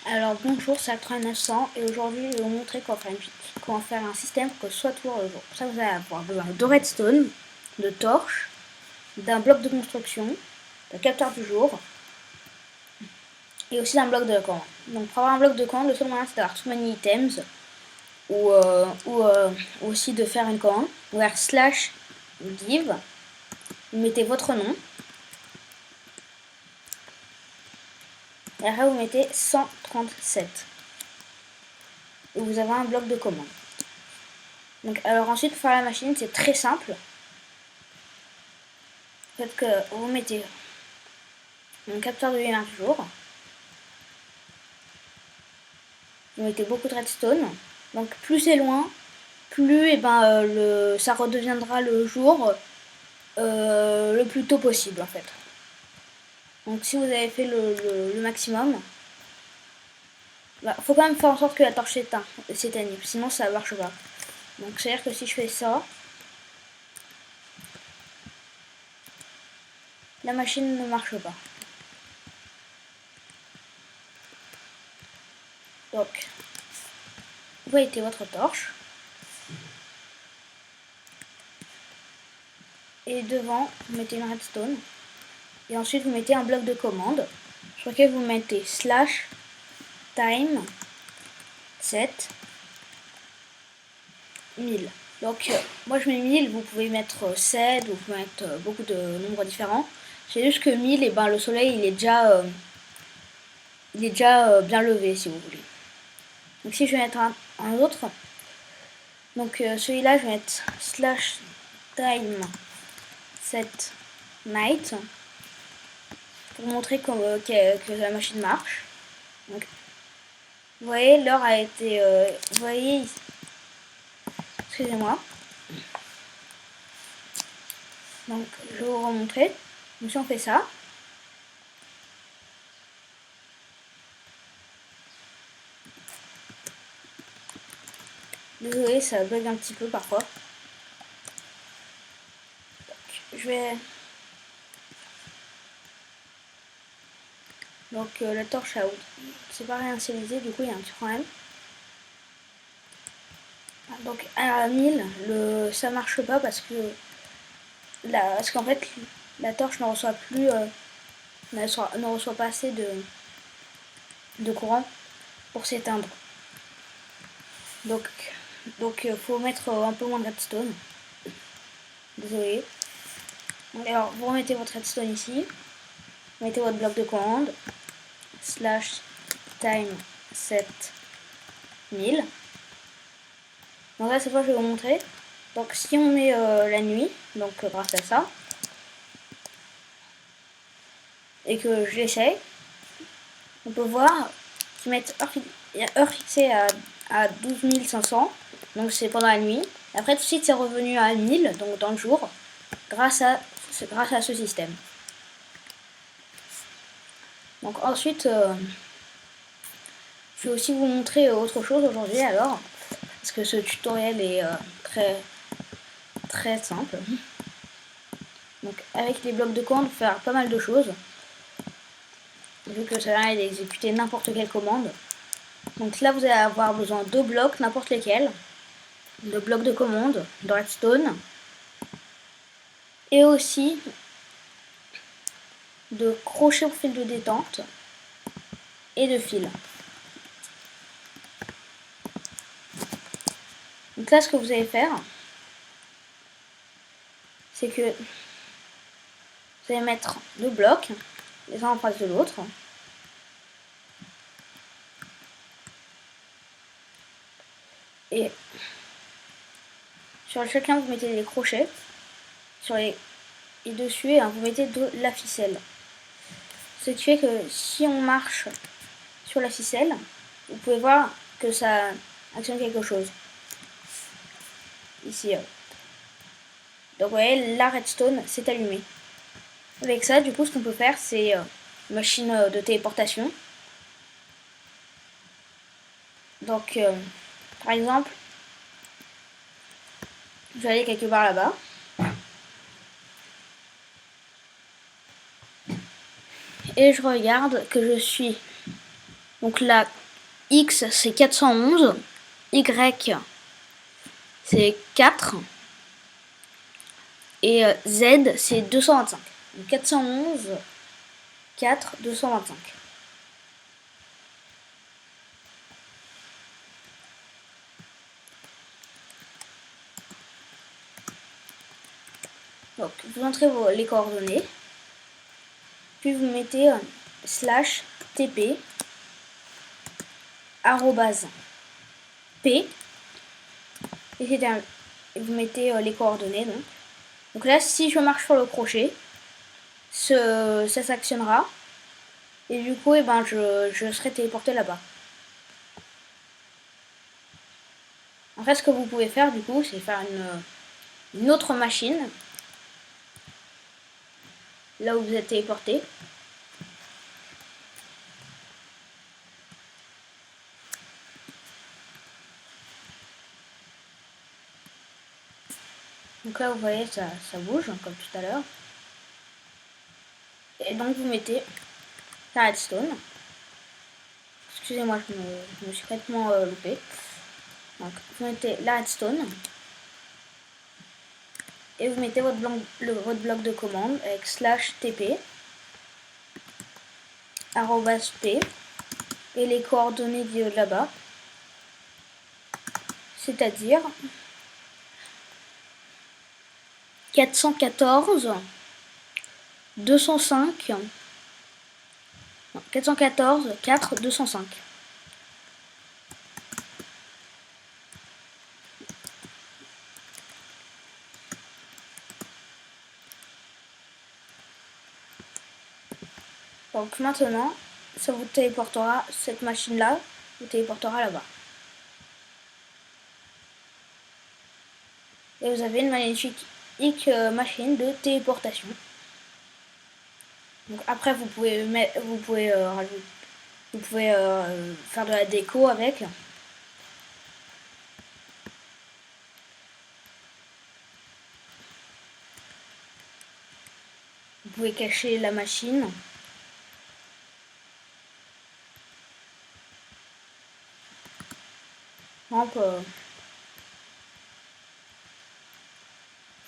Alors bonjour, c'est Altra900 et aujourd'hui je vais vous montrer comment faire un système pour que ce soit toujours le jour. Pour ça vous allez avoir besoin de redstone, de torches, d'un bloc de construction, d'un capteur du jour et aussi d'un bloc de commande. Donc pour avoir un bloc de commande, le seul moyen c'est d'avoir too many items ou aussi de faire une commande. Vous allez slash give, vous mettez votre nom et après vous mettez 137 et vous avez un bloc de commande. Donc, alors ensuite, pour faire la machine, c'est très simple. Faites que vous mettez un capteur de lumière du jour. Vous mettez beaucoup de redstone. Donc plus c'est loin, plus ça redeviendra le jour le plus tôt possible en fait. Donc si vous avez fait le maximum, faut quand même faire en sorte que la torche s'éteigne, sinon ça marche pas. Donc c'est à dire que si je fais ça, la machine ne marche pas. Donc vous mettez votre torche et devant vous mettez une redstone et ensuite vous mettez un bloc de commande sur lequel vous mettez slash time 7 1000. Donc moi je mets 1000, vous pouvez mettre 7, vous pouvez mettre beaucoup de nombres différents. C'est juste que 1000, et ben, le soleil il est déjà bien levé si vous voulez. Donc si je vais mettre un autre, donc celui-là je vais mettre slash time 7 night pour montrer que la machine marche. Donc, vous voyez, l'heure a été... vous voyez ici. Excusez-moi. Donc, je vais vous remontrer. Donc, si on fait ça. Désolé, ça bug un petit peu parfois. Donc, je vais... Donc, la torche a... C'est pas réinitialisé, du coup, il y a un petit problème. Donc, à 1000, ça marche pas parce qu'en fait, la torche ne reçoit plus... ne reçoit pas assez de courant pour s'éteindre. Donc faut mettre un peu moins de redstone. Désolé. Alors vous remettez votre redstone ici, vous mettez votre bloc de commande, slash time 7000. Donc là cette fois je vais vous montrer. Donc si on met la nuit, donc grâce à ça, et que je l'essaye, on peut voir qu'ils mettent heure fixée à 12 500, donc c'est pendant la nuit. Après tout de suite c'est revenu à 1000, donc dans le jour, grâce à ce système. Donc ensuite, je vais aussi vous montrer autre chose aujourd'hui alors, parce que ce tutoriel est très simple. Donc avec les blocs de commande, on peut faire pas mal de choses, vu que ça permet d'exécuter n'importe quelle commande. Donc là, vous allez avoir besoin de blocs, n'importe lesquels, de blocs de commande, de redstone, et aussi de crochets au fil de détente et de fil. Donc là, ce que vous allez faire, c'est que vous allez mettre deux blocs, les uns en face de l'autre. Et sur chacun, vous mettez des crochets. Et dessus, vous mettez de la ficelle. Ce qui fait que si on marche sur la ficelle, vous pouvez voir que ça actionne quelque chose. Ici. Donc vous voyez, la redstone s'est allumée. Avec ça, du coup, ce qu'on peut faire, c'est une machine de téléportation. Donc, par exemple, je vais aller quelque part là-bas. Et je regarde que je suis Donc là, X c'est 411, Y c'est 4 et Z c'est 225. Donc 411, 4, 225. Donc vous entrez les coordonnées, puis vous mettez /tp arrobase p et vous mettez les coordonnées. Donc là, si je marche sur le crochet, ça s'actionnera et du coup, je serai téléporté là-bas. Après, ce que vous pouvez faire, du coup, c'est faire une autre machine là où vous êtes téléporté. Donc là, vous voyez, ça bouge, comme tout à l'heure. Et donc, vous mettez la redstone. Excusez-moi, je me suis complètement loupé. Donc, vous mettez la redstone. Et vous mettez votre bloc de commande avec /tp @p et les coordonnées de là-bas. C'est-à-dire 414 205 414 4 205. Donc maintenant, ça vous téléportera, cette machine-là vous téléportera là-bas. Et vous avez une magnifique machine de téléportation. Donc après, vous pouvez faire de la déco avec. Vous pouvez cacher la machine. Hop, vous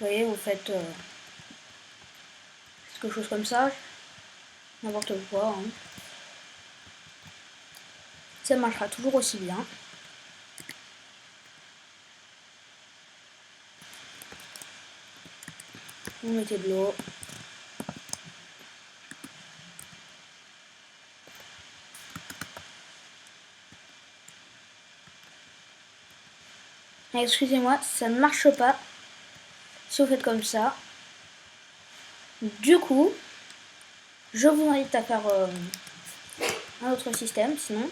voyez, vous faites quelque chose comme ça, n'importe quoi. Hein. Ça marchera toujours aussi bien. Vous mettez de l'eau. Excusez-moi, ça ne marche pas si vous faites comme ça. Du coup, je vous invite à faire un autre système sinon.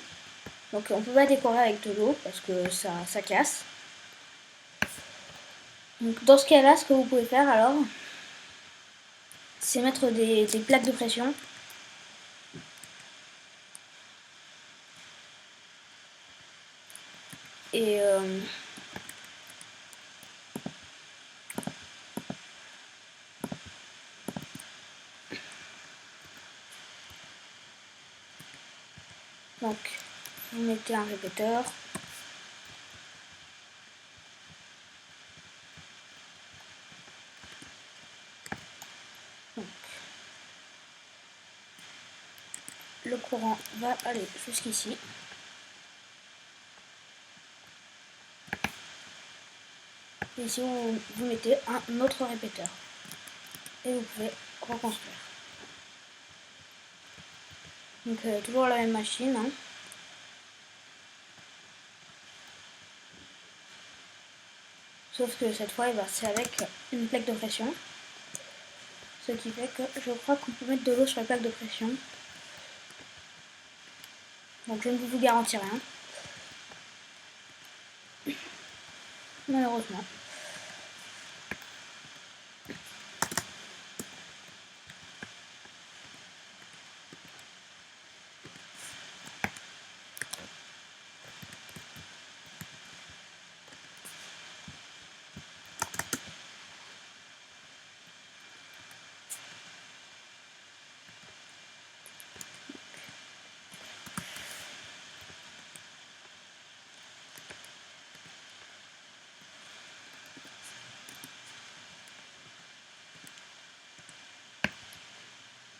Donc on peut pas décorer avec de l'eau parce que ça casse. Donc dans ce cas-là, ce que vous pouvez faire alors, c'est mettre des plaques de pression. Et donc vous mettez un répéteur. Donc, le courant va aller jusqu'ici. Et ici vous mettez un autre répéteur. Et vous pouvez reconstruire. Donc toujours la même machine. Hein. Sauf que cette fois, c'est avec une plaque de pression. Ce qui fait que je crois qu'on peut mettre de l'eau sur la plaque de pression. Donc je ne vous garantis rien. Malheureusement.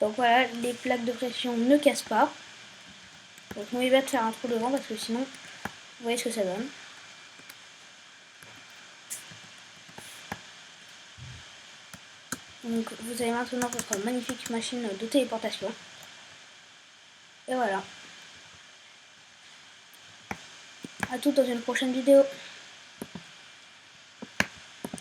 Donc voilà, les plaques de pression ne cassent pas. Donc n'oubliez pas de faire un trou devant parce que sinon, vous voyez ce que ça donne. Donc vous avez maintenant votre magnifique machine de téléportation. Et voilà. A tout dans une prochaine vidéo.